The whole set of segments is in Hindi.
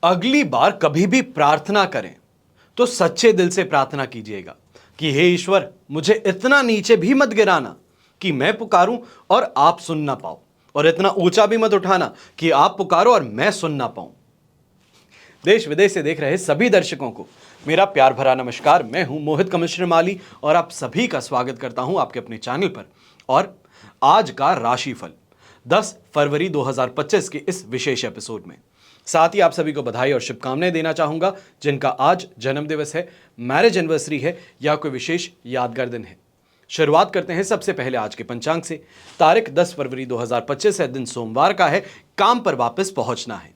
अगली बार कभी भी प्रार्थना करें तो सच्चे दिल से प्रार्थना कीजिएगा कि हे ईश्वर, मुझे इतना नीचे भी मत गिराना कि मैं पुकारूं और आप सुन ना पाओ, और इतना ऊंचा भी मत उठाना कि आप पुकारो और मैं सुन ना पाऊं। देश विदेश से देख रहे सभी दर्शकों को मेरा प्यार भरा नमस्कार। मैं हूं मोहित कमिश्नर माली और आप सभी का स्वागत करता हूं आपके अपने चैनल पर। और आज का राशिफल 10 फरवरी 2025 के इस विशेष एपिसोड में, साथ ही आप सभी को बधाई और शुभकामनाएं देना चाहूंगा जिनका आज जन्म दिवस है, मैरिज एनिवर्सरी है या कोई विशेष यादगार दिन है। शुरुआत करते हैं सबसे पहले आज के पंचांग से। तारीख 10 फरवरी 2025 है, दिन सोमवार का है, काम पर वापस पहुंचना है।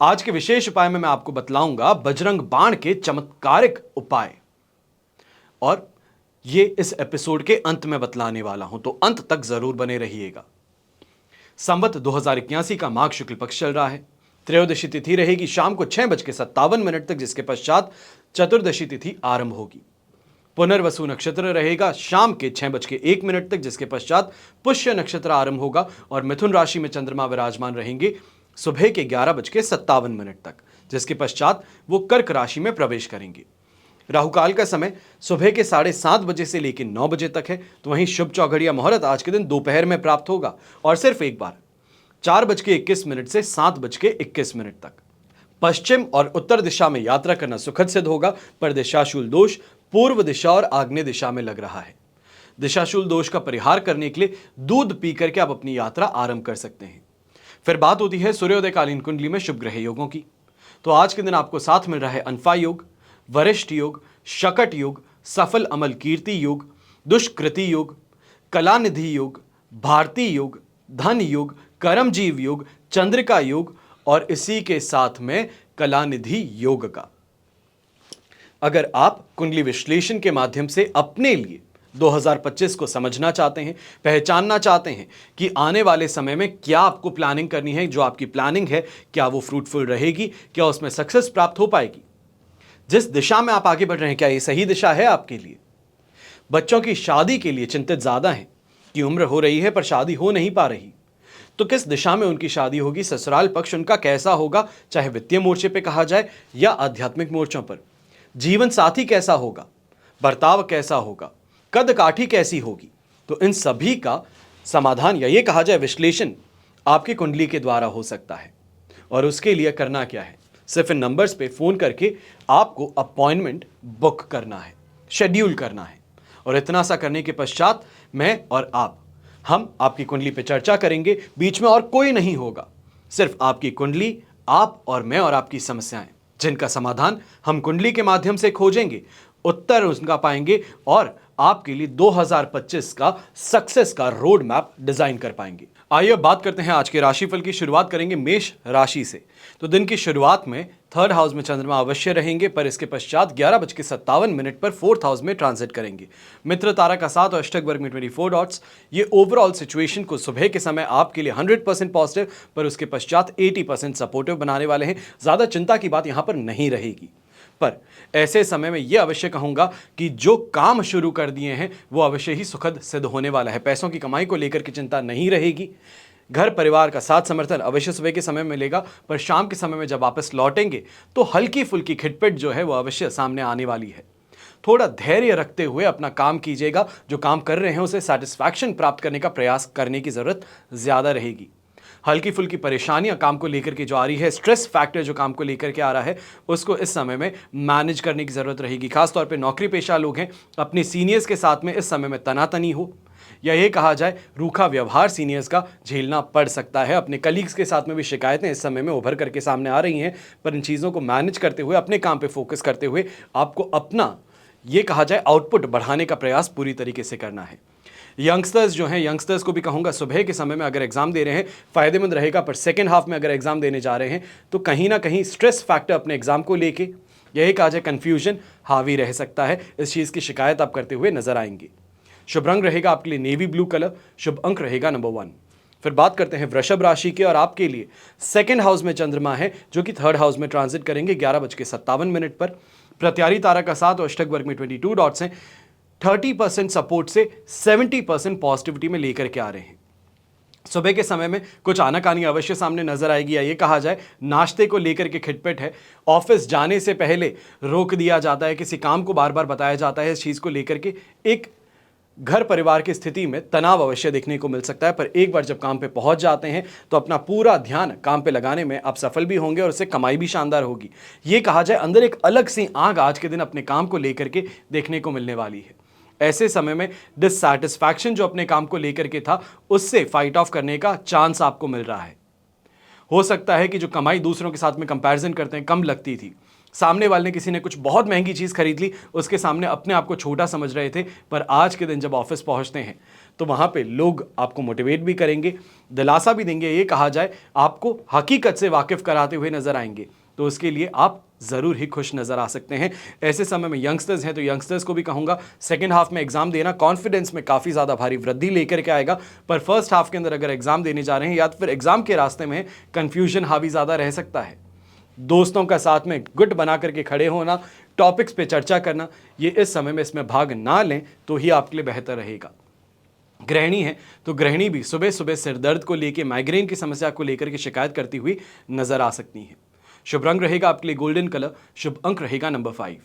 आज के विशेष उपाय में मैं आपको बतलाऊंगा बजरंग बाण के चमत्कारिक उपाय, और ये इस एपिसोड के अंत में बतलाने वाला हूं, तो अंत तक जरूर बने रहिएगा। संवत 2081 का माघ शुक्ल पक्ष चल रहा है। त्रयोदशी तिथि रहेगी शाम को 6:57 तक, जिसके पश्चात चतुर्दशी तिथि आरंभ होगी। पुनर्वसु नक्षत्र रहेगा शाम के 6:01 तक, जिसके पश्चात पुष्य नक्षत्र आरंभ होगा और मिथुन राशि में चंद्रमा विराजमान रहेंगे सुबह के 11:57 तक, जिसके पश्चात वो कर्क राशि में प्रवेश करेंगे। राहुकाल का समय सुबह के 7:30 बजे से लेकर 9 बजे तक है, तो वहीं शुभ चौघड़िया मुहूर्त आज के दिन दोपहर में प्राप्त होगा और सिर्फ एक बार 4:21 से 7:21 तक। पश्चिम और उत्तर दिशा में यात्रा करना सुखद सिद्ध होगा, पर दिशाशूल दोष पूर्व दिशा और आग्नेय दिशा में लग रहा है। दिशाशूल दोष का परिहार करने के लिए दूध पी करके आप अपनी यात्रा आरंभ कर सकते हैं। फिर बात होती है सूर्योदयकालीन कुंडली में शुभ ग्रह योगों की। तो आज के दिन आपको साथ मिल रहा है अनफा योग, वरिष्ठ योग, शकट योग, सफल अमल कीर्ति योग, दुष्कृति योग, कलानिधि योग, भारती योग, धन योग, कर्मजीव योग, चंद्रिका योग और इसी के साथ में कलानिधि योग का। अगर आप कुंडली विश्लेषण के माध्यम से अपने लिए 2025 को समझना चाहते हैं, पहचानना चाहते हैं कि आने वाले समय में क्या आपको प्लानिंग करनी है, जो आपकी प्लानिंग है क्या वो फ्रूटफुल रहेगी, क्या उसमें सक्सेस प्राप्त हो पाएगी, जिस दिशा में आप आगे बढ़ रहे हैं क्या ये सही दिशा है आपके लिए। बच्चों की शादी के लिए चिंतित ज्यादा हैं कि उम्र हो रही है पर शादी हो नहीं पा रही, तो किस दिशा में उनकी शादी होगी, ससुराल पक्ष उनका कैसा होगा, चाहे वित्तीय मोर्चे पे कहा जाए या आध्यात्मिक मोर्चों पर। जीवन साथी कैसा होगा, बर्ताव कैसा होगा, कद काठी कैसी होगी, तो इन सभी का समाधान या ये कहा जाए विश्लेषण आपकी कुंडली के द्वारा हो सकता है। और उसके लिए करना क्या है, सिर्फ इन नंबर्स पे फोन करके आपको अपॉइंटमेंट बुक करना है, शेड्यूल करना है, और इतना सा करने के पश्चात मैं और हम आपकी कुंडली पे चर्चा करेंगे। बीच में और कोई नहीं होगा, सिर्फ आपकी कुंडली, आप और मैं और आपकी समस्याएं, जिनका समाधान हम कुंडली के माध्यम से खोजेंगे, उत्तर उनका पाएंगे और आपके लिए 2025 का सक्सेस का रोड मैप डिजाइन कर पाएंगे। आइए अब बात करते हैं आज के राशिफल की। शुरुआत करेंगे मेष राशि से। तो दिन की शुरुआत में 3rd हाउस में चंद्रमा अवश्य रहेंगे, पर इसके पश्चात 11:57 पर 4th हाउस में ट्रांजिट करेंगे। मित्र तारा का साथ और अष्टक वर्ग में 24 डॉट्स। ये ओवरऑल सिचुएशन को सुबह के समय आपके लिए 100% पॉजिटिव, पर उसके पश्चात 80% सपोर्टिव बनाने वाले हैं। ज्यादा चिंता की बात यहां पर नहीं रहेगी, पर ऐसे समय में यह अवश्य कहूंगा कि जो काम शुरू कर दिए हैं वो अवश्य ही सुखद सिद्ध होने वाला है। पैसों की कमाई को लेकर की चिंता नहीं रहेगी। घर परिवार का साथ समर्थन अवश्य सुबह के समय मिलेगा, पर शाम के समय में जब वापस लौटेंगे तो हल्की फुल्की खिटपिट जो है वो अवश्य सामने आने वाली है। थोड़ा धैर्य रखते हुए अपना काम कीजिएगा। जो काम कर रहे हैं उसे सेटिस्फैक्शन प्राप्त करने का प्रयास करने की जरूरत ज्यादा रहेगी। हल्की फुल्की परेशानियां काम को लेकर के जो आ रही है, स्ट्रेस फैक्टर जो काम को लेकर के आ रहा है, उसको इस समय में मैनेज करने की जरूरत रहेगी। खासतौर पे नौकरी पेशा लोग हैं, अपने सीनियर्स के साथ में इस समय में तनातनी हो या ये कहा जाए रूखा व्यवहार सीनियर्स का झेलना पड़ सकता है। अपने कलीग्स के साथ में भी शिकायतें इस समय में उभर करके सामने आ रही हैं, पर इन चीज़ों को मैनेज करते हुए, अपने काम पे फोकस करते हुए आपको अपना ये कहा जाए आउटपुट बढ़ाने का प्रयास पूरी तरीके से करना है। यंगस्टर्स जो हैं, यंगस्टर्स को भी कहूँगा सुबह के समय में अगर एग्जाम दे रहे हैं फ़ायदेमंद रहेगा, पर सेकेंड हाफ में अगर एग्जाम देने जा रहे हैं तो कहीं ना कहीं स्ट्रेस फैक्टर अपने एग्जाम को लेके, यही कहा जाए कन्फ्यूजन हावी रह सकता है। इस चीज़ की शिकायत आप करते हुए नजर आएंगे। शुभ रंग रहेगा आपके लिए नेवी ब्लू कलर, शुभ अंक रहेगा नंबर 1। फिर बात करते हैं वृषभ राशि के, और आपके लिए 2nd हाउस में चंद्रमा है जो कि 3rd हाउस में ट्रांजिट करेंगे 11:57 पर। प्रत्यारी तारा का साथ और अष्टक वर्ग में 22 डॉट्स हैं। 30% सपोर्ट से 70% पॉजिटिविटी में लेकर के आ रहे हैं। सुबह के समय में कुछ आनाकानी अवश्य सामने नजर आएगी, या ये कहा जाए नाश्ते को लेकर के खिटपिट है। ऑफिस जाने से पहले रोक दिया जाता है, किसी काम को बार बार बताया जाता है, इस चीज को लेकर के एक घर परिवार की स्थिति में तनाव अवश्य देखने को मिल सकता है। पर एक बार जब काम पे पहुंच जाते हैं तो अपना पूरा ध्यान काम पे लगाने में आप सफल भी होंगे और उससे कमाई भी शानदार होगी। ये कहा जाए अंदर एक अलग सी आग आज के दिन अपने काम को लेकर के देखने को मिलने वाली है। ऐसे समय में डिससैटिस्फैक्शन जो अपने काम को लेकर के था उससे फाइट ऑफ करने का चांस आपको मिल रहा है। हो सकता है कि जो कमाई दूसरों के साथ में कंपैरिजन करते हैं कम लगती थी, सामने वाले ने किसी ने कुछ बहुत महंगी चीज खरीद ली, उसके सामने अपने आप को छोटा समझ रहे थे, पर आज के दिन जब ऑफिस पहुंचते हैं तो वहां पे लोग आपको मोटिवेट भी करेंगे, दिलासा भी देंगे, ये कहा जाए आपको हकीकत से वाकिफ कराते हुए नजर आएंगे। तो उसके लिए आप जरूर ही खुश नजर आ सकते हैं। ऐसे समय में यंगस्टर्स हैं तो यंगस्टर्स को भी कहूंगा सेकंड हाफ में एग्जाम देना कॉन्फिडेंस में काफी ज्यादा भारी वृद्धि लेकर के आएगा। पर फर्स्ट हाफ के अंदर अगर एग्जाम देने जा रहे हैं या तो फिर एग्जाम के रास्ते में कंफ्यूजन हावी ज्यादा रह सकता है। दोस्तों का साथ में गुट बना करके खड़े होना, टॉपिक्स पे चर्चा करना, ये इस समय में इसमें भाग ना लें तो ही आपके लिए बेहतर रहेगा। गृहिणी है तो गृहिणी भी सुबह सुबह सिर दर्द को लेकर, माइग्रेन की समस्या को लेकर के शिकायत करती हुई नजर आ सकती है। शुभ रंग रहेगा आपके लिए गोल्डन कलर, शुभ अंक रहेगा नंबर 5।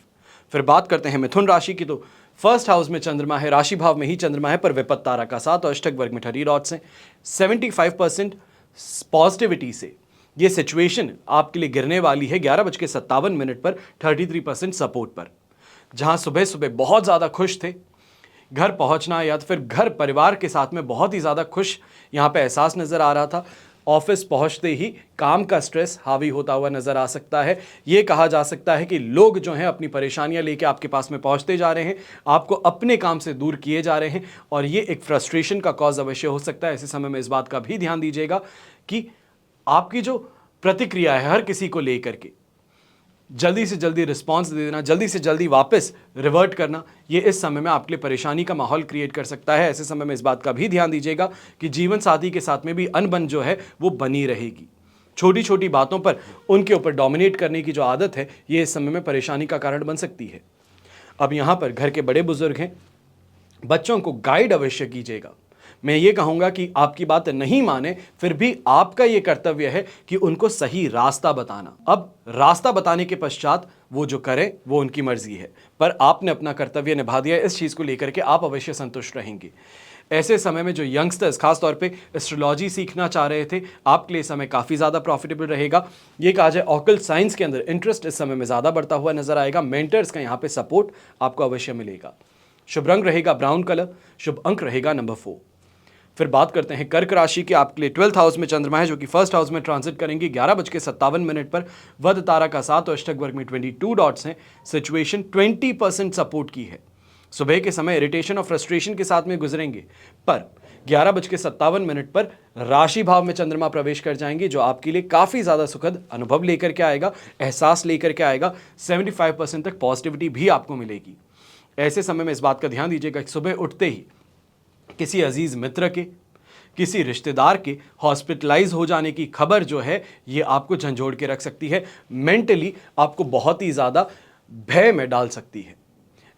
फिर बात करते हैं मिथुन राशि की, तो फर्स्ट हाउस में चंद्रमा है, राशि भाव में ही चंद्रमा है, पर विपत्त तारा का साथ और अष्टक वर्ग में 30 डॉट्स हैं। 75% पॉजिटिविटी से ये सिचुएशन आपके लिए गिरने वाली है 11:57 पर 33% सपोर्ट पर। जहां सुबह सुबह बहुत ज्यादा खुश थे, घर पहुंचना या तो फिर घर परिवार के साथ में बहुत ही ज्यादा खुश यहां पे एहसास नजर आ रहा था, ऑफिस पहुंचते ही काम का स्ट्रेस हावी होता हुआ नजर आ सकता है। यह कहा जा सकता है कि लोग जो हैं अपनी परेशानियां लेके आपके पास में पहुंचते जा रहे हैं, आपको अपने काम से दूर किए जा रहे हैं और ये एक फ्रस्ट्रेशन का कॉज अवश्य हो सकता है। ऐसे समय में इस बात का भी ध्यान दीजिएगा कि आपकी जो प्रतिक्रिया है हर किसी को लेकर के जल्दी से जल्दी रिस्पांस दे देना, जल्दी से जल्दी वापस रिवर्ट करना, ये इस समय में आपके लिए परेशानी का माहौल क्रिएट कर सकता है। ऐसे समय में इस बात का भी ध्यान दीजिएगा कि जीवन साथी के साथ में भी अनबन जो है वो बनी रहेगी। छोटी छोटी बातों पर उनके ऊपर डोमिनेट करने की जो आदत है ये इस समय में परेशानी का कारण बन सकती है। अब यहां पर घर के बड़े बुजुर्ग हैं, बच्चों को गाइड अवश्य कीजिएगा। मैं ये कहूंगा कि आपकी बात नहीं माने फिर भी आपका ये कर्तव्य है कि उनको सही रास्ता बताना। अब रास्ता बताने के पश्चात वो जो करें वो उनकी मर्जी है, पर आपने अपना कर्तव्य निभा दिया, इस चीज को लेकर के आप अवश्य संतुष्ट रहेंगे। ऐसे समय में जो यंगस्टर्स खासतौर पे एस्ट्रोलॉजी सीखना चाह रहे थे, आपके लिए समय काफी ज्यादा प्रॉफिटेबल रहेगा। ये कहा जाए ऑकल्ट साइंस के अंदर इंटरेस्ट इस समय में ज्यादा बढ़ता हुआ नजर आएगा। मेंटर्स का यहाँ पे सपोर्ट आपको अवश्य मिलेगा। शुभ रंग रहेगा ब्राउन कलर, शुभ अंक रहेगा नंबर 4। फिर बात करते हैं कर्क राशि के, आपके लिए 12th हाउस में चंद्रमा है जो कि फर्स्ट हाउस में ट्रांजिट करेंगे 11:57 पर। वध तारा का साथ और अष्टक वर्ग में 22 डॉट्स हैं। सिचुएशन 20% सपोर्ट की है। सुबह के समय इरिटेशन और फ्रस्ट्रेशन के साथ में गुजरेंगे, पर 11:57 पर राशि भाव में चंद्रमा प्रवेश कर जाएंगे जो आपके लिए काफी ज्यादा सुखद अनुभव लेकर के आएगा, एहसास लेकर के आएगा। 75% तक पॉजिटिविटी भी आपको मिलेगी। ऐसे समय में इस बात का ध्यान दीजिएगा कि सुबह उठते ही किसी अजीज मित्र के, किसी रिश्तेदार के हॉस्पिटलाइज हो जाने की खबर जो है ये आपको झंझोड़ के रख सकती है, मेंटली आपको बहुत ही ज्यादा भय में डाल सकती है।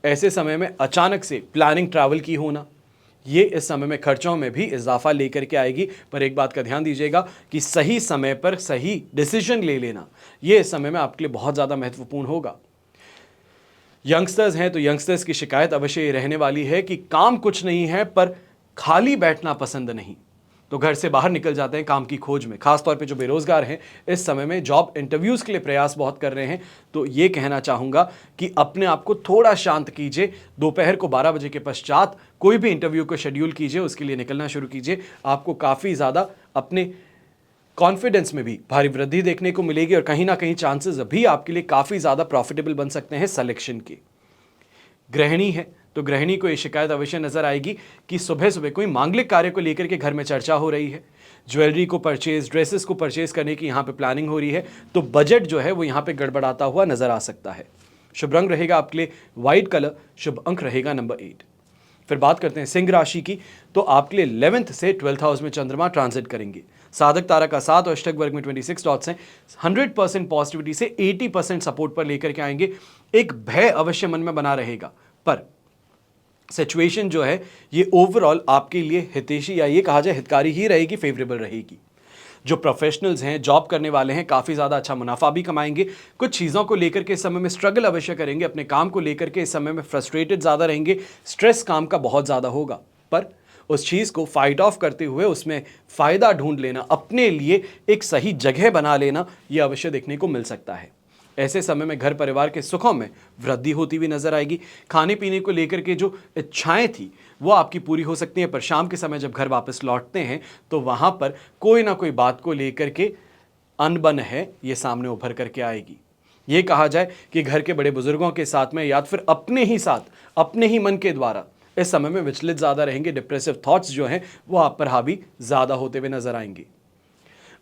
ऐसे समय में अचानक से प्लानिंग ट्रैवल की होना, ये इस समय में खर्चों में भी इजाफा लेकर के आएगी। पर एक बात का ध्यान दीजिएगा कि सही समय पर सही डिसीजन ले लेना, ये इस समय में आपके लिए बहुत ज़्यादा महत्वपूर्ण होगा। यंगस्टर्स हैं तो यंगस्टर्स की शिकायत अवश्य ये रहने वाली है कि काम कुछ नहीं है पर खाली बैठना पसंद नहीं, तो घर से बाहर निकल जाते हैं काम की खोज में। खासतौर पे जो बेरोजगार हैं इस समय में जॉब इंटरव्यूज़ के लिए प्रयास बहुत कर रहे हैं, तो ये कहना चाहूँगा कि अपने आप को थोड़ा शांत कीजिए। दोपहर को 12 बजे के पश्चात कोई भी इंटरव्यू को शेड्यूल कीजिए, उसके लिए निकलना शुरू कीजिए। आपको काफ़ी ज़्यादा अपने कॉन्फिडेंस में भी भारी वृद्धि देखने को मिलेगी और कहीं ना कहीं चांसेस भी आपके लिए काफ़ी ज़्यादा प्रॉफिटेबल बन सकते हैं सिलेक्शन के। गृहिणी है तो गृहिणी को ये शिकायत अवश्य नजर आएगी कि सुबह सुबह कोई मांगलिक कार्य को लेकर के घर में चर्चा हो रही है, ज्वेलरी को परचेज, ड्रेसेस को परचेज करने की यहाँ पे प्लानिंग हो रही है, तो बजट जो है वो यहाँ पे गड़बड़ाता हुआ नजर आ सकता है। शुभ रंग रहेगा आपके लिए व्हाइट कलर, शुभ अंक रहेगा नंबर 8। फिर बात करते हैं सिंह राशि की, तो आपके लिए 11th से 12th हाउस में चंद्रमा ट्रांजिट करेंगे। साधक तारा का साथ और अष्टक वर्ग में 26 डॉट्स हैं। 100% पॉजिटिविटी से 80% सपोर्ट पर लेकर के आएंगे। एक भय अवश्य मन में बना रहेगा, पर सिचुएशन जो है ये ओवरऑल आपके लिए हितैषी या ये कहा जाए हितकारी ही रहेगी, फेवरेबल रहेगी। जो प्रोफेशनल्स हैं, जॉब करने वाले हैं, काफ़ी ज़्यादा अच्छा मुनाफा भी कमाएंगे। कुछ चीज़ों को लेकर के इस समय में स्ट्रगल अवश्य करेंगे, अपने काम को लेकर के इस समय में फ्रस्ट्रेटेड ज़्यादा रहेंगे, स्ट्रेस काम का बहुत ज़्यादा होगा। पर उस चीज़ को फाइट ऑफ करते हुए उसमें फ़ायदा ढूंढ लेना, अपने लिए एक सही जगह बना लेना, ये अवश्य देखने को मिल सकता है। ऐसे समय में घर परिवार के सुखों में वृद्धि होती हुई नजर आएगी। खाने पीने को लेकर के जो इच्छाएं थी वो आपकी पूरी हो सकती हैं, पर शाम के समय जब घर वापस लौटते हैं तो वहां पर कोई ना कोई बात को लेकर के अनबन है ये सामने उभर करके आएगी। ये कहा जाए कि घर के बड़े बुजुर्गों के साथ में या फिर अपने ही साथ, अपने ही मन के द्वारा इस समय में विचलित ज़्यादा रहेंगे। डिप्रेसिव थॉट्स जो हैं वो आप पर हावी ज़्यादा होते हुए नजर आएंगे।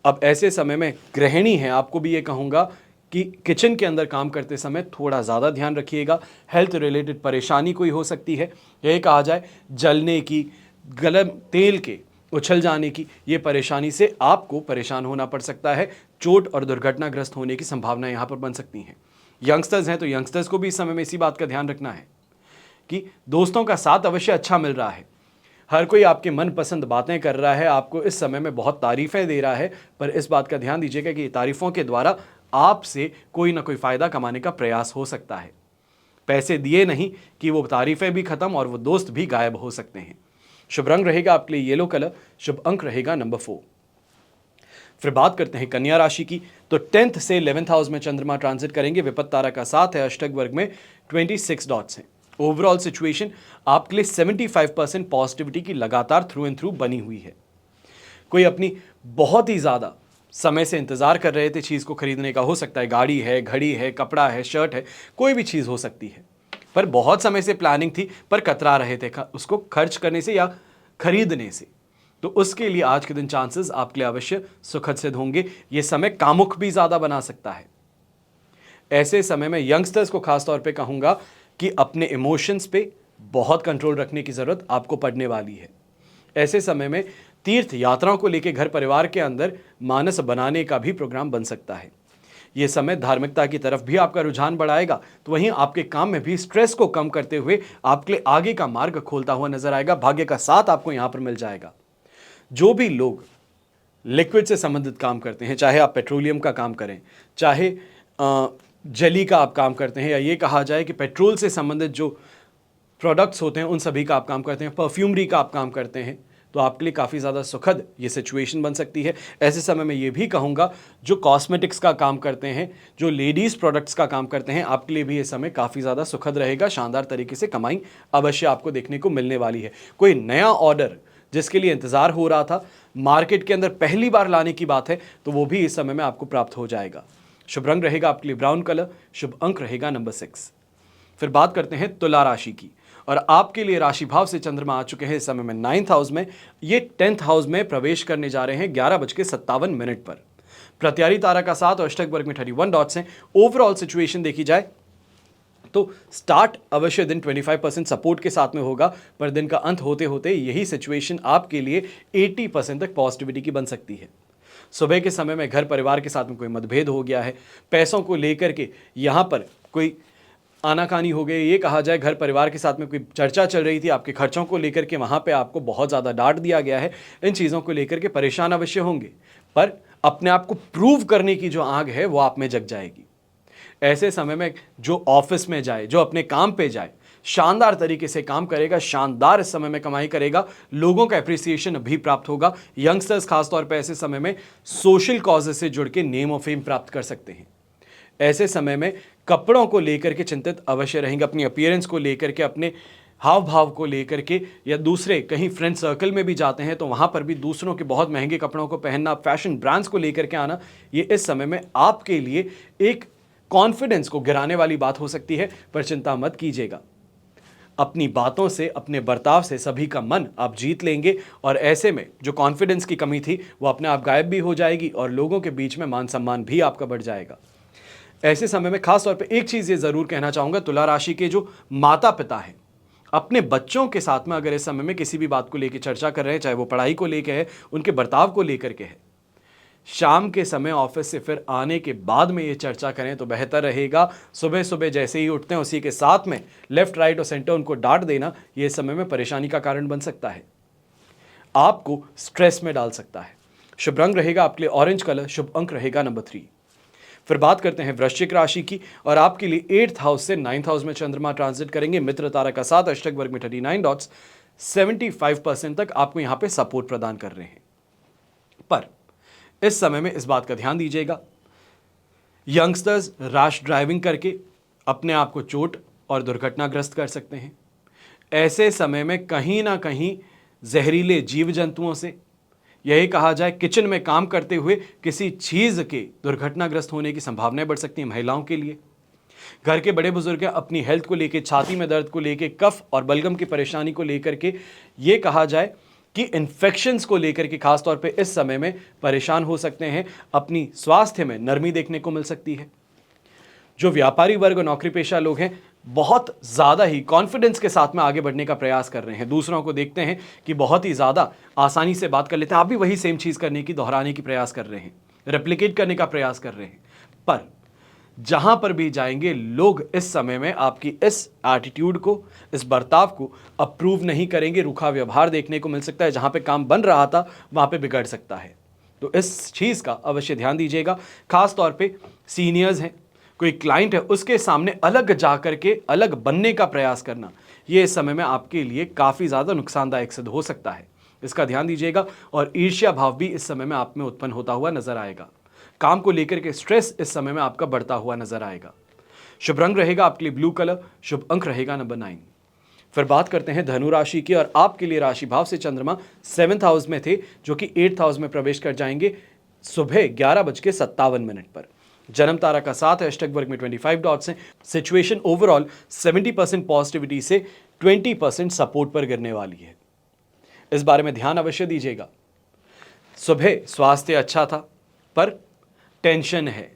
अब ऐसे समय में गृहिणी है, आपको भी ये कहूँगा कि किचन के अंदर काम करते समय थोड़ा ज़्यादा ध्यान रखिएगा। हेल्थ रिलेटेड परेशानी कोई हो सकती है, यह कहा जाए जलने की, गरम तेल के उछल जाने की, ये परेशानी से आपको परेशान होना पड़ सकता है। चोट और दुर्घटनाग्रस्त होने की संभावना यहाँ पर बन सकती हैं। यंगस्टर्स हैं तो यंगस्टर्स को भी इस समय में इसी बात का ध्यान रखना है कि दोस्तों का साथ अवश्य अच्छा मिल रहा है, हर कोई आपके मनपसंद बातें कर रहा है, आपको इस समय में बहुत तारीफ़ें दे रहा है, पर इस बात का ध्यान दीजिएगा कि तारीफ़ों के द्वारा आपसे कोई ना कोई फ़ायदा कमाने का प्रयास हो सकता है। पैसे दिए नहीं कि वो तारीफ़ें भी ख़त्म और वो दोस्त भी गायब हो सकते हैं। शुभ रंग रहेगा आपके लिए येलो कलर, शुभ अंक रहेगा नंबर 4। फिर बात करते हैं कन्या राशि की, तो 10th से 11th हाउस में चंद्रमा ट्रांजिट करेंगे। विपत्त तारा का साथ है, अष्टक वर्ग में 26 डॉट्स हैं। ओवरऑल सिचुएशन आपके लिए 75% पॉजिटिविटी की लगातार थ्रू एंड थ्रू बनी हुई है। कोई अपनी बहुत ही ज़्यादा समय से इंतज़ार कर रहे थे चीज़ को खरीदने का, हो सकता है गाड़ी है, घड़ी है, कपड़ा है, शर्ट है, कोई भी चीज़ हो सकती है, पर बहुत समय से प्लानिंग थी पर कतरा रहे थे उसको खर्च करने से या खरीदने से। तो उसके लिए आज के दिन चांसेस आपके लिए अवश्य सुखद सिद्ध होंगे। ये समय कामुक भी ज़्यादा बना सकता है। ऐसे समय में यंगस्टर्स को खासतौर पे कहूँगा कि अपने इमोशंस पे बहुत कंट्रोल रखने की ज़रूरत आपको पड़ने वाली है। ऐसे समय में तीर्थ यात्राओं को लेकर घर परिवार के अंदर मानस बनाने का भी प्रोग्राम बन सकता है। ये समय धार्मिकता की तरफ भी आपका रुझान बढ़ाएगा, तो वहीं आपके काम में भी स्ट्रेस को कम करते हुए आपके लिए आगे का मार्ग खोलता हुआ नजर आएगा। भाग्य का साथ आपको यहाँ पर मिल जाएगा। जो भी लोग लिक्विड से संबंधित काम करते हैं, चाहे आप पेट्रोलियम का काम करें, चाहे जली का आप काम करते हैं, या ये कहा जाए कि पेट्रोल से संबंधित जो प्रोडक्ट्स होते हैं उन सभी का आप काम करते हैं, परफ्यूमरी का आप काम करते हैं, तो आपके लिए काफ़ी ज़्यादा सुखद ये सिचुएशन बन सकती है। ऐसे समय में ये भी कहूँगा जो कॉस्मेटिक्स का काम करते हैं, जो लेडीज़ प्रोडक्ट्स का काम करते हैं, आपके लिए भी ये समय काफ़ी ज़्यादा सुखद रहेगा। शानदार तरीके से कमाई अवश्य आपको देखने को मिलने वाली है। कोई नया ऑर्डर जिसके लिए इंतज़ार हो रहा था, मार्केट के अंदर पहली बार लाने की बात है, तो वो भी इस समय में आपको प्राप्त हो जाएगा। शुभ रंग रहेगा आपके लिए ब्राउन कलर, शुभ अंक रहेगा नंबर 6। फिर बात करते हैं तुला राशि की, और आपके लिए राशि भाव से चंद्रमा आ चुके हैं इस समय में 9th हाउस में। ये 10th हाउस में प्रवेश करने जा रहे हैं 11:57 पर। प्रत्यारी तारा का साथ और अष्टक वर्ग में 31 डॉट्स हैं। ओवरऑल सिचुएशन देखी जाए तो स्टार्ट अवश्य दिन 25% सपोर्ट के साथ में होगा, पर दिन का अंत होते होते यही सिचुएशन आपके लिए 80% तक पॉजिटिविटी की बन सकती है। सुबह के समय में घर परिवार के साथ में कोई मतभेद हो गया है, पैसों को लेकर के यहाँ पर कोई आनाकानी हो गई, ये कहा जाए घर परिवार के साथ में कोई चर्चा चल रही थी, आपके खर्चों को लेकर के वहाँ पे आपको बहुत ज़्यादा डांट दिया गया है, इन चीज़ों को लेकर के परेशान अवश्य होंगे, पर अपने आप को प्रूव करने की जो आग है वो आप में जग जाएगी। ऐसे समय में जो ऑफिस में जाए, जो अपने काम पे जाए, शानदार तरीके से काम करेगा, शानदार इस समय में कमाई करेगा, लोगों का एप्रिसिएशन भी प्राप्त होगा। यंगस्टर्स खासतौर पर ऐसे समय में सोशल कॉजेज से जुड़ के नेम और फेम प्राप्त कर सकते हैं। ऐसे समय में कपड़ों को लेकर के चिंतित अवश्य रहेंगे, अपनी अपीयरेंस को लेकर के, अपने हाव भाव को लेकर के, या दूसरे कहीं फ्रेंड सर्कल में भी जाते हैं तो वहाँ पर भी दूसरों के बहुत महंगे कपड़ों को पहनना, फैशन ब्रांड्स को लेकर के आना, ये इस समय में आपके लिए एक कॉन्फिडेंस को गिराने वाली बात हो सकती है, पर चिंता मत कीजिएगा। अपनी बातों से, अपने बर्ताव से सभी का मन आप जीत लेंगे, और ऐसे में जो कॉन्फिडेंस की कमी थी वो अपने आप गायब भी हो जाएगी और लोगों के बीच में मान सम्मान भी आपका बढ़ जाएगा। ऐसे समय में खास तौर पे एक चीज़ ये ज़रूर कहना चाहूँगा, तुला राशि के जो माता पिता हैं, अपने बच्चों के साथ में अगर इस समय में किसी भी बात को लेकर चर्चा कर रहे हैं, चाहे वो पढ़ाई को लेकर है, उनके बर्ताव को लेकर के है, शाम के समय ऑफिस से फिर आने के बाद में ये चर्चा करें तो बेहतर रहेगा। सुबह सुबह जैसे ही उठते हैं उसी के साथ में लेफ्ट राइट और सेंटर उनको डांट देना ये समय में परेशानी का कारण बन सकता है, आपको स्ट्रेस में डाल सकता है। शुभ रंग रहेगा आपके लिए ऑरेंज कलर, शुभ अंक रहेगा नंबर 3। फिर बात करते हैं वृश्चिक राशि की, और आपके लिए 8th हाउस से 9th हाउस में चंद्रमा ट्रांजिट करेंगे। मित्र तारा का साथ, अष्टक वर्ग में 39 डॉट्स, 75% तक आपको यहां पे सपोर्ट प्रदान कर रहे हैं। पर इस समय में इस बात का ध्यान दीजिएगा, यंगस्टर्स रैश ड्राइविंग करके अपने आप को चोट और दुर्घटनाग्रस्त कर सकते हैं। ऐसे समय में कहीं ना कहीं जहरीले जीव जंतुओं से, यही कहा जाए किचन में काम करते हुए किसी चीज के दुर्घटनाग्रस्त होने की संभावनाएं बढ़ सकती हैं। महिलाओं के लिए, घर के बड़े बुजुर्ग अपनी हेल्थ को लेकर, छाती में दर्द को लेकर, कफ और बलगम की परेशानी को लेकर के, ये कहा जाए कि इन्फेक्शंस को लेकर के खासतौर पे इस समय में परेशान हो सकते हैं। अपनी स्वास्थ्य में नरमी देखने को मिल सकती है। जो व्यापारी वर्ग और नौकरी पेशा लोग हैं, बहुत ज़्यादा ही कॉन्फिडेंस के साथ में आगे बढ़ने का प्रयास कर रहे हैं। दूसरों को देखते हैं कि बहुत ही ज़्यादा आसानी से बात कर लेते हैं, आप भी वही सेम चीज़ करने की, दोहराने की प्रयास कर रहे हैं, रेप्लिकेट करने का प्रयास कर रहे हैं। पर जहां पर भी जाएंगे लोग इस समय में आपकी इस एटीट्यूड को, इस बर्ताव को अप्रूव नहीं करेंगे। रूखा व्यवहार देखने को मिल सकता है। जहां पे काम बन रहा था वहां पे बिगड़ सकता है। तो इस चीज़ का अवश्य ध्यान दीजिएगा। खास तौर पे सीनियर्स हैं, कोई क्लाइंट है, उसके सामने अलग जा करके अलग बनने का प्रयास करना, ये इस समय में आपके लिए काफ़ी ज़्यादा नुकसानदायक सिद्ध हो सकता है। इसका ध्यान दीजिएगा। और ईर्ष्या भाव भी इस समय में आप में उत्पन्न होता हुआ नजर आएगा। काम को लेकर के स्ट्रेस इस समय में आपका बढ़ता हुआ नजर आएगा। शुभ रंग रहेगा आपके लिए ब्लू कलर, शुभ अंक रहेगा नंबर 9। फिर बात करते हैं धनु राशि की, और आपके लिए राशि भाव से चंद्रमा 7th हाउस में थे, जो कि 8th हाउस में प्रवेश कर जाएंगे सुबह 11:57 पर। जन्म तारा का साथ है, अष्टक वर्ग में 25 डॉट्स हैं। सिचुएशन ओवरऑल 70% पॉजिटिविटी से 20% सपोर्ट पर गिरने वाली है। इस बारे में ध्यान अवश्य दीजिएगा। सुबह स्वास्थ्य अच्छा था, पर टेंशन है,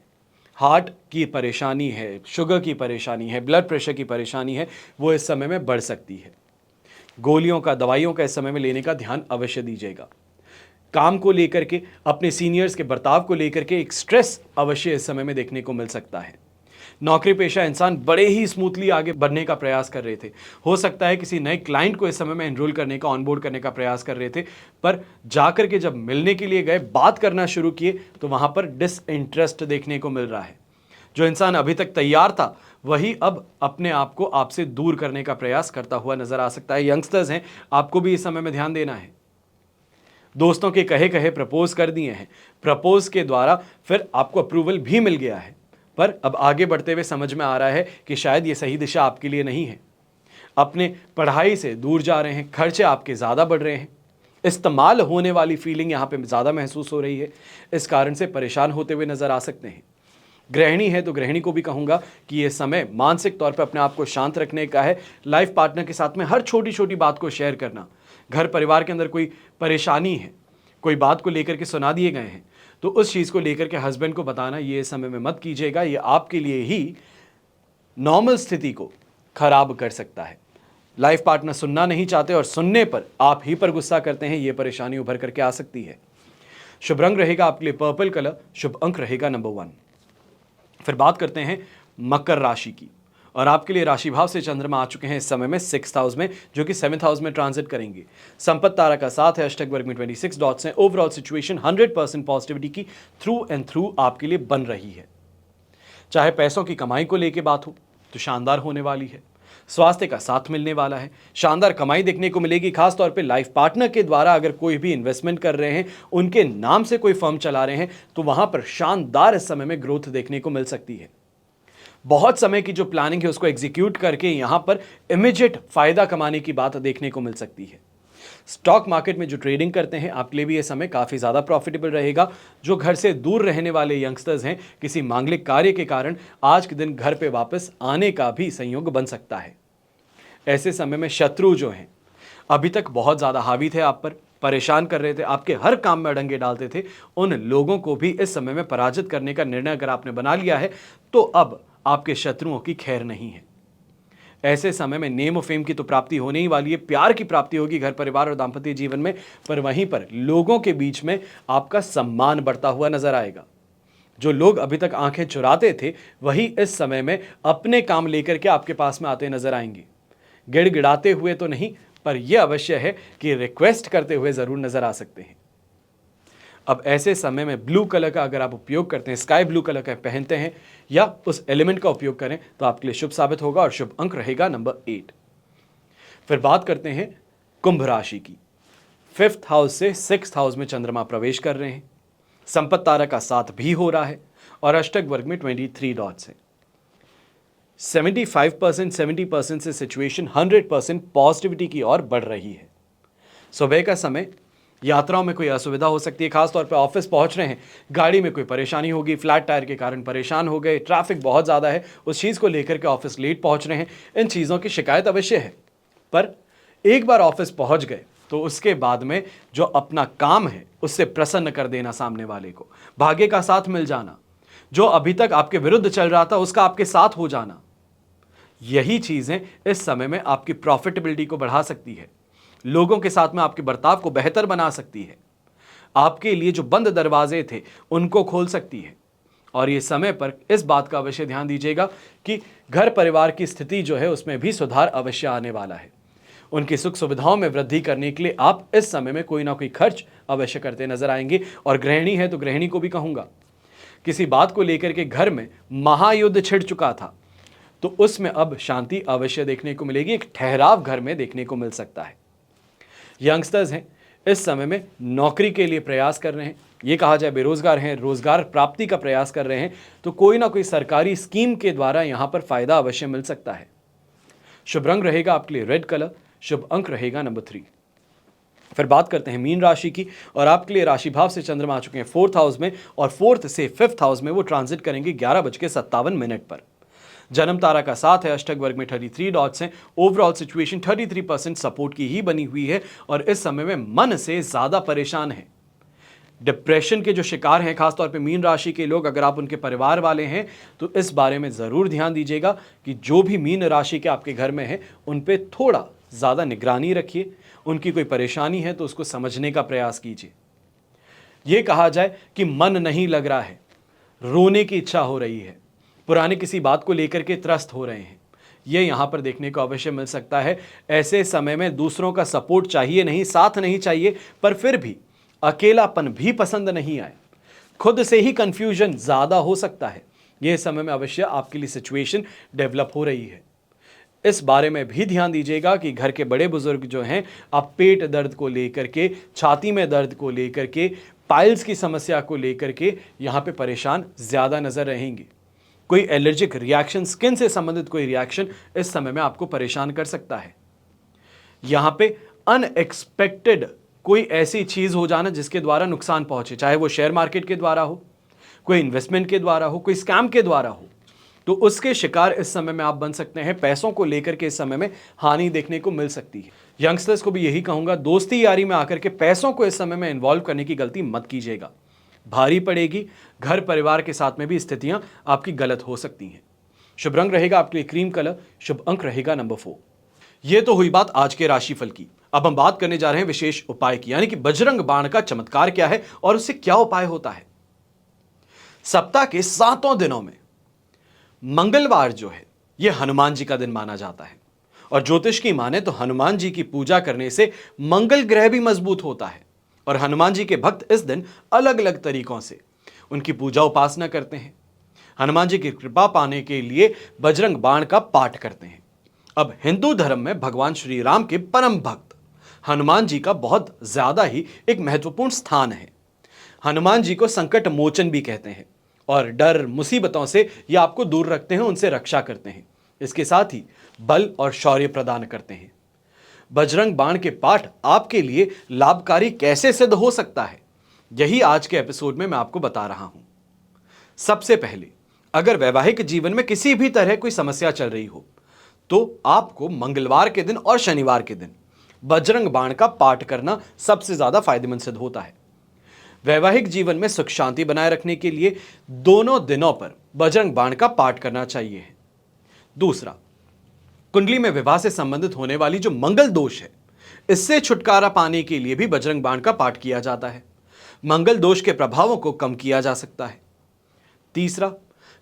हार्ट की परेशानी है, शुगर की परेशानी है, ब्लड प्रेशर की परेशानी है, वो इस समय में बढ़ सकती है। गोलियों का, दवाइयों का इस समय में लेने का ध्यान अवश्य दीजिएगा। काम को लेकर के, अपने सीनियर्स के बर्ताव को लेकर के एक स्ट्रेस अवश्य इस समय में देखने को मिल सकता है। नौकरी पेशा इंसान बड़े ही स्मूथली आगे बढ़ने का प्रयास कर रहे थे। हो सकता है किसी नए क्लाइंट को इस समय में एनरोल करने का, ऑनबोर्ड करने का प्रयास कर रहे थे, पर जाकर के जब मिलने के लिए गए, बात करना शुरू किए, तो वहां पर डिसइंटरेस्ट देखने को मिल रहा है। जो इंसान अभी तक तैयार था वही अब अपने आप को आपसे दूर करने का प्रयास करता हुआ नजर आ सकता है। यंगस्टर्स हैं, आपको भी इस समय में ध्यान देना है। दोस्तों के कहे कहे प्रपोज कर दिए हैं, प्रपोज के द्वारा फिर आपको अप्रूवल भी मिल गया है, पर अब आगे बढ़ते हुए समझ में आ रहा है कि शायद ये सही दिशा आपके लिए नहीं है। अपने पढ़ाई से दूर जा रहे हैं, खर्चे आपके ज़्यादा बढ़ रहे हैं, इस्तेमाल होने वाली फीलिंग यहाँ पे ज़्यादा महसूस हो रही है। इस कारण से परेशान होते हुए नज़र आ सकते हैं। गृहिणी है तो गृहिणी को भी कहूँगा कि ये समय मानसिक तौर पर अपने आप को शांत रखने का है। लाइफ पार्टनर के साथ में हर छोटी छोटी बात को शेयर करना। घर परिवार के अंदर कोई परेशानी है, कोई बात को लेकर के सुना दिए गए हैं, तो उस चीज़ को लेकर के हस्बैंड को बताना ये समय में मत कीजिएगा। ये आपके लिए ही नॉर्मल स्थिति को खराब कर सकता है। लाइफ पार्टनर सुनना नहीं चाहते और सुनने पर आप ही पर गुस्सा करते हैं, ये परेशानी उभर करके आ सकती है। शुभ रंग रहेगा आपके लिए पर्पल कलर, शुभ अंक रहेगा नंबर 1। फिर बात करते हैं मकर राशि की, और आपके लिए राशि भाव से चंद्रमा आ चुके हैं इस समय में 6th हाउस में, जो कि 7th हाउस में ट्रांजिट करेंगे। संपत्ति तारा का साथ है, अष्टक वर्ग में 26 डॉट्स हैं। ओवरऑल सिचुएशन 100% पॉजिटिविटी की थ्रू एंड थ्रू आपके लिए बन रही है। चाहे पैसों की कमाई को लेके बात हो तो शानदार होने वाली है। स्वास्थ्य का साथ मिलने वाला है, शानदार कमाई देखने को मिलेगी। खासतौर पे लाइफ पार्टनर के द्वारा अगर कोई भी इन्वेस्टमेंट कर रहे हैं, उनके नाम से कोई फर्म चला रहे हैं, तो वहां पर शानदार इस समय में ग्रोथ देखने को मिल सकती है। बहुत समय की जो प्लानिंग है उसको एग्जीक्यूट करके यहां पर इमीडिएट फायदा कमाने की बात देखने को मिल सकती है। स्टॉक मार्केट में जो ट्रेडिंग करते हैं, आपके लिए भी ये समय काफ़ी ज़्यादा प्रॉफिटेबल रहेगा। जो घर से दूर रहने वाले यंगस्टर्स हैं, किसी मांगलिक कार्य के कारण आज के दिन घर पे वापस आने का भी संयोग बन सकता है। ऐसे समय में शत्रु जो हैं, अभी तक बहुत ज़्यादा हावी थे आप पर, परेशान कर रहे थे, आपके हर काम में अड़ंगे डालते थे, उन लोगों को भी इस समय में पराजित करने का निर्णय अगर आपने बना लिया है, तो अब आपके शत्रुओं की खैर नहीं है। ऐसे समय में नेम और फेम की तो प्राप्ति होने ही वाली है, प्यार की प्राप्ति होगी घर परिवार और दाम्पत्य जीवन में, पर वहीं पर लोगों के बीच में आपका सम्मान बढ़ता हुआ नजर आएगा। जो लोग अभी तक आंखें चुराते थे वही इस समय में अपने काम लेकर के आपके पास में आते नजर आएंगे। गिड़गिड़ाते हुए तो नहीं, पर यह अवश्य है कि रिक्वेस्ट करते हुए जरूर नजर आ सकते हैं। अब ऐसे समय में ब्लू कलर का अगर आप उपयोग करते हैं, स्काई ब्लू कलर का पहनते हैं या उस एलिमेंट का उपयोग करें तो आपके लिए शुभ साबित होगा और शुभ अंक रहेगा नंबर 8। फिर बात करते हैं कुंभ राशि की। 5th हाउस से 6th हाउस में चंद्रमा प्रवेश कर रहे हैं, संपत्ति तारा का साथ भी हो रहा है और अष्टक वर्ग में 23 डॉट्स है। 75% 70% से सिचुएशन 100% पॉजिटिविटी की ओर बढ़ रही है। सुबह का समय यात्राओं में कोई असुविधा हो सकती है, खासतौर पे ऑफिस पहुंच रहे हैं, गाड़ी में कोई परेशानी होगी, फ्लैट टायर के कारण परेशान हो गए, ट्रैफिक बहुत ज़्यादा है, उस चीज़ को लेकर के ऑफिस लेट पहुंच रहे हैं, इन चीज़ों की शिकायत अवश्य है। पर एक बार ऑफिस पहुंच गए तो उसके बाद में जो अपना काम है उससे प्रसन्न कर देना सामने वाले को, भाग्य का साथ मिल जाना, जो अभी तक आपके विरुद्ध चल रहा था उसका आपके साथ हो जाना, यही चीज़ें इस समय में आपकी प्रॉफिटेबिलिटी को बढ़ा सकती है, लोगों के साथ में आपके बर्ताव को बेहतर बना सकती है, आपके लिए जो बंद दरवाजे थे उनको खोल सकती है। और ये समय पर इस बात का अवश्य ध्यान दीजिएगा कि घर परिवार की स्थिति जो है उसमें भी सुधार अवश्य आने वाला है। उनकी सुख सुविधाओं में वृद्धि करने के लिए आप इस समय में कोई ना कोई खर्च अवश्य करते नजर आएंगे। और गृहिणी है तो गृहिणी को भी कहूंगा, किसी बात को लेकर के घर में महायुद्ध छिड़ चुका था तो उसमें अब शांति अवश्य देखने को मिलेगी, एक ठहराव घर में देखने को मिल सकता है। यंगस्टर्स हैं, इस समय में नौकरी के लिए प्रयास कर रहे हैं, ये कहा जाए बेरोजगार हैं, रोजगार प्राप्ति का प्रयास कर रहे हैं, तो कोई ना कोई सरकारी स्कीम के द्वारा यहां पर फायदा अवश्य मिल सकता है। शुभ रंग रहेगा आपके लिए रेड कलर, शुभ अंक रहेगा नंबर 3। फिर बात करते हैं मीन राशि की, और आपके लिए राशि भाव से चंद्रमा आ चुके हैं 4th हाउस में, और 4th से 5th हाउस में वो ट्रांजिट करेंगे 11:57 पर। जन्म तारा का साथ है, अष्टक वर्ग में 33 डॉट्स हैं। ओवरऑल सिचुएशन 33% सपोर्ट की ही बनी हुई है और इस समय में मन से ज्यादा परेशान है। डिप्रेशन के जो शिकार हैं, खासतौर पे मीन राशि के लोग, अगर आप उनके परिवार वाले हैं तो इस बारे में जरूर ध्यान दीजिएगा कि जो भी मीन राशि के आपके घर में है उन पे थोड़ा ज्यादा निगरानी रखिए, उनकी कोई परेशानी है तो उसको समझने का प्रयास कीजिए। यह कहा जाए कि मन नहीं लग रहा है, रोने की इच्छा हो रही है, पुरानी किसी बात को लेकर के त्रस्त हो रहे हैं, ये यहां पर देखने को अवश्य मिल सकता है। ऐसे समय में दूसरों का सपोर्ट चाहिए नहीं, साथ नहीं चाहिए, पर फिर भी अकेलापन भी पसंद नहीं आए, खुद से ही कंफ्यूजन ज्यादा हो सकता है, यह समय में अवश्य आपके लिए सिचुएशन डेवलप हो रही है। इस बारे में भी ध्यान दीजिएगा कि घर के बड़े बुजुर्ग जो हैं, आप पेट दर्द को लेकर के, छाती में दर्द को लेकर के, पाइल्स की समस्या को लेकर के यहां पे परेशान ज्यादा नजर रहेंगे। कोई एलर्जिक रिएक्शन, स्किन से संबंधित कोई रिएक्शन इस समय में आपको परेशान कर सकता है। यहां पे अनएक्सपेक्टेड कोई ऐसी चीज हो जाना जिसके द्वारा नुकसान पहुंचे, चाहे वो शेयर मार्केट के द्वारा हो, कोई इन्वेस्टमेंट के द्वारा हो, कोई स्कैम के द्वारा हो, तो उसके शिकार इस समय में आप बन सकते हैं। पैसों को लेकर के इस समय में हानि देखने को मिल सकती है। यंगस्टर्स को भी यही कहूंगा, दोस्ती यारी में आकर के पैसों को इस समय में इन्वॉल्व करने की गलती मत कीजिएगा, भारी पड़ेगी। घर परिवार के साथ में भी स्थितियां आपकी गलत हो सकती हैं। शुभ रंग रहेगा आपके लिए क्रीम कलर, शुभ अंक रहेगा नंबर 4। यह तो हुई बात आज के राशिफल की। अब हम बात करने जा रहे हैं विशेष उपाय की, यानी कि बजरंग बाण का चमत्कार क्या है और उससे क्या उपाय होता है। सप्ताह के 7 दिनों में मंगलवार जो है यह हनुमान जी का दिन माना जाता है, और ज्योतिष की माने तो हनुमान जी की पूजा करने से मंगल ग्रह भी मजबूत होता है, और हनुमान जी के भक्त इस दिन अलग अलग तरीकों से उनकी पूजा उपासना करते हैं। हनुमान जी की कृपा पाने के लिए बजरंग बाण का पाठ करते हैं। अब हिंदू धर्म में भगवान श्री राम के परम भक्त हनुमान जी का बहुत ज्यादा ही एक महत्वपूर्ण स्थान है। हनुमान जी को संकट मोचन भी कहते हैं, और डर मुसीबतों से ये आपको दूर रखते हैं, उनसे रक्षा करते हैं, इसके साथ ही बल और शौर्य प्रदान करते हैं। बजरंग बाण के पाठ आपके लिए लाभकारी कैसे सिद्ध हो सकता है, यही आज के एपिसोड में मैं आपको बता रहा हूं। सबसे पहले, अगर वैवाहिक जीवन में किसी भी तरह कोई समस्या चल रही हो तो आपको मंगलवार के दिन और शनिवार के दिन बजरंग बाण का पाठ करना सबसे ज्यादा फायदेमंद सिद्ध होता है। वैवाहिक जीवन में सुख शांति बनाए रखने के लिए दोनों दिनों पर बजरंग बाण का पाठ करना चाहिए। दूसरा, कुंडली में विवाह से संबंधित होने वाली जो मंगल दोष है, इससे छुटकारा पाने के लिए भी बजरंग बाण का पाठ किया जाता है। मंगल दोष के प्रभावों को कम किया जा सकता है। तीसरा,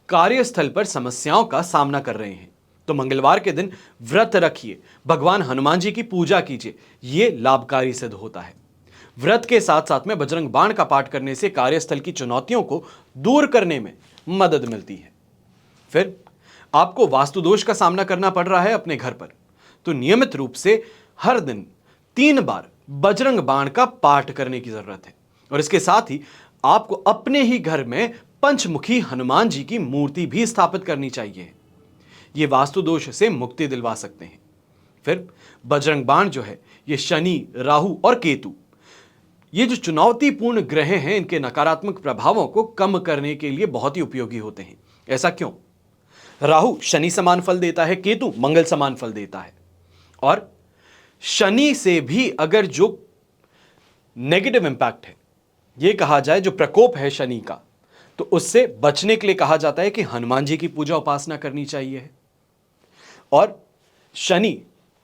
कार्यस्थल पर समस्याओं का सामना कर रहे हैं तो मंगलवार के दिन व्रत रखिए, भगवान हनुमान जी की पूजा कीजिए, यह लाभकारी सिद्ध होता है। व्रत के साथ साथ में बजरंग बाण का पाठ करने से कार्यस्थल की चुनौतियों को दूर करने में मदद मिलती है। फिर आपको वास्तु दोष का सामना करना पड़ रहा है अपने घर पर, तो नियमित रूप से हर दिन 3 बार बजरंग बाण का पाठ करने की जरूरत है। और इसके साथ ही आपको अपने ही घर में पंचमुखी हनुमान जी की मूर्ति भी स्थापित करनी चाहिए। ये वास्तु दोष से मुक्ति दिलवा सकते हैं। फिर बजरंग बाण जो है, ये शनि, राहु और केतु, ये जो चुनौतीपूर्ण ग्रह हैं, इनके नकारात्मक प्रभावों को कम करने के लिए बहुत ही उपयोगी होते हैं। ऐसा क्यों? राहु शनि समान फल देता है, केतु मंगल समान फल देता है। और शनि से भी अगर जो नेगेटिव इंपैक्ट है, ये कहा जाए जो प्रकोप है शनि का, तो उससे बचने के लिए कहा जाता है कि हनुमान जी की पूजा उपासना करनी चाहिए। और शनि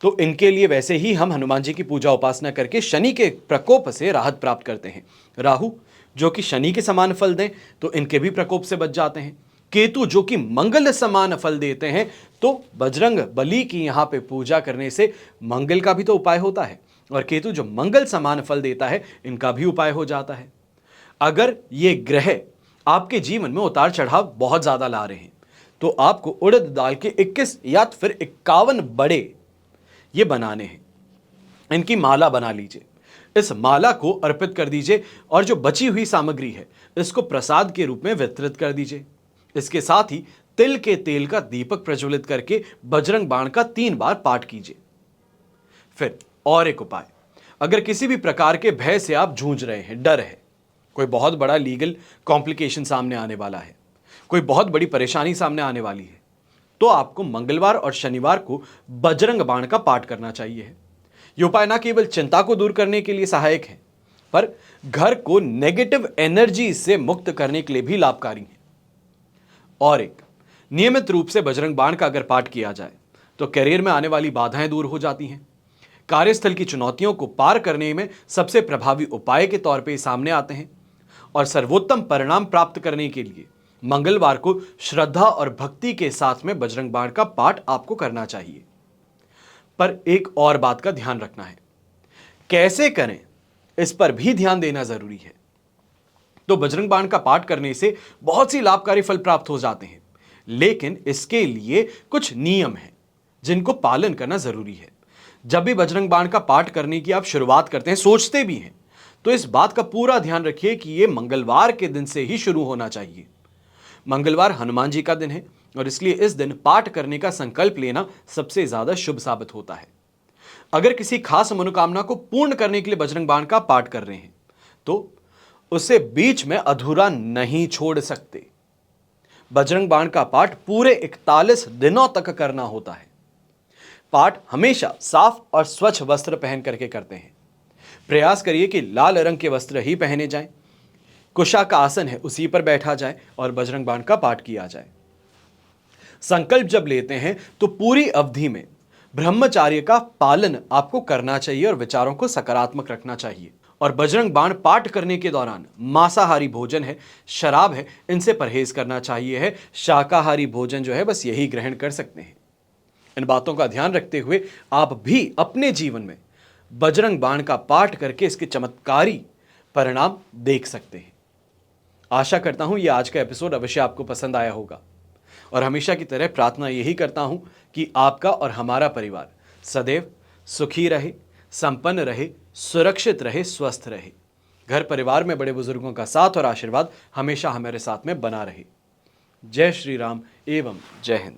तो इनके लिए वैसे ही हम हनुमान जी की पूजा उपासना करके शनि के प्रकोप से राहत प्राप्त करते हैं। राहु जो कि शनि के समान फल दें तो इनके भी प्रकोप से बच जाते हैं। केतु जो कि मंगल समान फल देते हैं, तो बजरंग बली की यहां पे पूजा करने से मंगल का भी तो उपाय होता है, और केतु जो मंगल समान फल देता है, इनका भी उपाय हो जाता है। अगर ये ग्रह आपके जीवन में उतार चढ़ाव बहुत ज्यादा ला रहे हैं, तो आपको उड़द दाल के 21 या फिर 51 बड़े ये बनाने हैं। इनकी माला बना लीजिए, इस माला को अर्पित कर दीजिए, और जो बची हुई सामग्री है इसको प्रसाद के रूप में वितरित कर दीजिए। इसके साथ ही तिल के तेल का दीपक प्रज्वलित करके बजरंग बाण का 3 बार पाठ कीजिए। फिर और एक उपाय, अगर किसी भी प्रकार के भय से आप जूझ रहे हैं, डर है, कोई बहुत बड़ा लीगल कॉम्प्लिकेशन सामने आने वाला है, कोई बहुत बड़ी परेशानी सामने आने वाली है, तो आपको मंगलवार और शनिवार को बजरंग बाण का पाठ करना चाहिए। यह उपाय न केवल चिंता को दूर करने के लिए सहायक है, पर घर को नेगेटिव एनर्जी से मुक्त करने के लिए भी लाभकारी है। और एक, नियमित रूप से बजरंग बाण का अगर पाठ किया जाए तो करियर में आने वाली बाधाएं दूर हो जाती हैं। कार्यस्थल की चुनौतियों को पार करने में सबसे प्रभावी उपाय के तौर पे सामने आते हैं। और सर्वोत्तम परिणाम प्राप्त करने के लिए मंगलवार को श्रद्धा और भक्ति के साथ में बजरंग बाण का पाठ आपको करना चाहिए। पर एक और बात का ध्यान रखना है, कैसे करें इस पर भी ध्यान देना जरूरी है। तो बजरंग बाण का पाठ करने से बहुत सी लाभकारी फल प्राप्त हो जाते हैं, लेकिन इसके लिए कुछ नियम हैं जिनको पालन करना जरूरी है। जब भी बजरंग बाण का पाठ करने की आप शुरुआत करते हैं, सोचते भी हैं, तो इस बात का पूरा ध्यान रखिए कि यह मंगलवार के दिन से ही शुरू होना चाहिए। मंगलवार हनुमान जी का दिन है, और इसलिए इस दिन पाठ करने का संकल्प लेना सबसे ज्यादा शुभ साबित होता है। अगर किसी खास मनोकामना को पूर्ण करने के लिए बजरंग बाण का पाठ कर रहे हैं, तो उसे बीच में अधूरा नहीं छोड़ सकते। बजरंग बाण का पाठ पूरे 41 दिनों तक करना होता है। पाठ हमेशा साफ और स्वच्छ वस्त्र पहन करके करते हैं। प्रयास करिए कि लाल रंग के वस्त्र ही पहने जाएं, कुशा का आसन है उसी पर बैठा जाए और बजरंग बाण का पाठ किया जाए। संकल्प जब लेते हैं तो पूरी अवधि में ब्रह्मचर्य का पालन आपको करना चाहिए और विचारों को सकारात्मक रखना चाहिए। और बजरंग बाण पाठ करने के दौरान मांसाहारी भोजन है, शराब है, इनसे परहेज करना चाहिए है। शाकाहारी भोजन जो है बस यही ग्रहण कर सकते हैं। इन बातों का ध्यान रखते हुए आप भी अपने जीवन में बजरंग बाण का पाठ करके इसके चमत्कारी परिणाम देख सकते हैं। आशा करता हूं यह आज का एपिसोड अवश्य आपको पसंद आया होगा, और हमेशा की तरह प्रार्थना यही करता हूं कि आपका और हमारा परिवार सदैव सुखी रहे, संपन्न रहे, सुरक्षित रहे, स्वस्थ रहे। घर परिवार में बड़े बुजुर्गों का साथ और आशीर्वाद हमेशा हमारे साथ में बना रहे। जय श्री राम एवं जय हिंद।